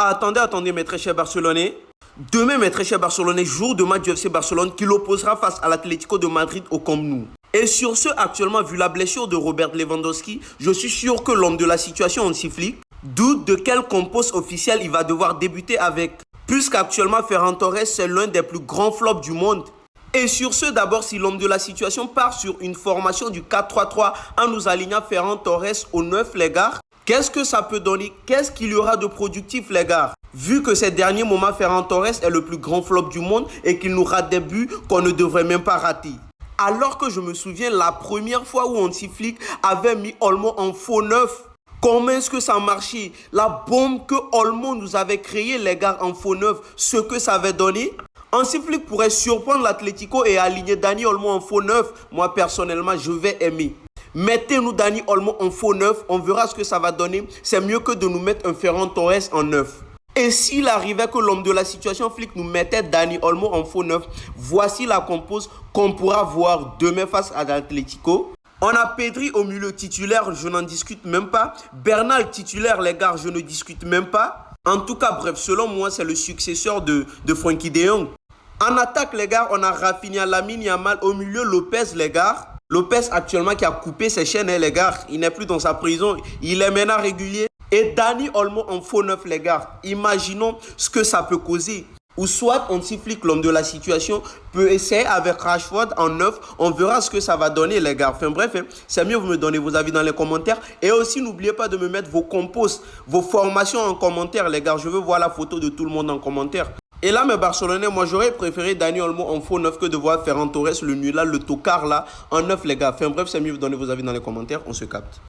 Attendez, mes très chers Barcelonais. Demain, mes très chers Barcelonais, jour de match du FC Barcelone qui l'opposera face à l'Atlético de Madrid au Camp Nou. Et sur ce, actuellement, vu la blessure de Robert Lewandowski, je suis sûr que l'homme de la situation, Hansi Flick, doute de quel compost officiel il va devoir débuter avec. Puisqu'actuellement, Ferran Torres, c'est l'un des plus grands flops du monde. Et sur ce, d'abord, si l'homme de la situation part sur une formation du 4-3-3 en nous alignant Ferran Torres au 9, les gars, qu'est-ce que ça peut donner? Qu'est-ce qu'il y aura de productif, les gars? Vu que ces derniers moments, Ferran Torres est le plus grand flop du monde et qu'il nous rate des buts qu'on ne devrait même pas rater. Alors que je me souviens la première fois où Hansi Flick avait mis Olmo en faux neuf. Comment est-ce que ça marchait? La bombe que Olmo nous avait créée, les gars, en faux neuf, ce que ça avait donné. Hansi Flick pourrait surprendre l'Atlético et aligner Dani Olmo en faux neuf. Moi, personnellement, je vais aimer. Mettez-nous Dani Olmo en faux neuf, on verra ce que ça va donner. C'est mieux que de nous mettre un Ferran Torres en neuf. Et s'il arrivait que l'homme de la situation Flick nous mettait Dani Olmo en faux neuf, voici la compose qu'on pourra voir demain face à l'Atlético. On a Pedri au milieu titulaire, je n'en discute même pas. Bernal titulaire, les gars, je ne discute même pas. En tout cas, bref, selon moi, c'est le successeur de Frenkie de Jong. En attaque, les gars, on a Rafinha, Lamine Yamal. Au milieu, Lopez, les gars. Lopez, actuellement, qui a coupé ses chaînes, les gars. Il n'est plus dans sa prison. Il est maintenant régulier. Et Dani Olmo en faux neuf, les gars. Imaginons ce que ça peut causer. Ou soit Hansi Flick, l'homme de la situation, peut essayer avec Rashford en neuf. On verra ce que ça va donner, les gars. Enfin bref, c'est mieux vous me donnez vos avis dans les commentaires. Et aussi, n'oubliez pas de me mettre vos compos, vos formations en commentaire, les gars. Je veux voir la photo de tout le monde en commentaire. Et là, mes Barcelonais, moi, j'aurais préféré Dani Olmo en faux neuf que de voir Ferran Torres, le nul là, le tocard là, en neuf, les gars. Enfin bref, c'est mieux vous donner vos avis dans les commentaires. On se capte.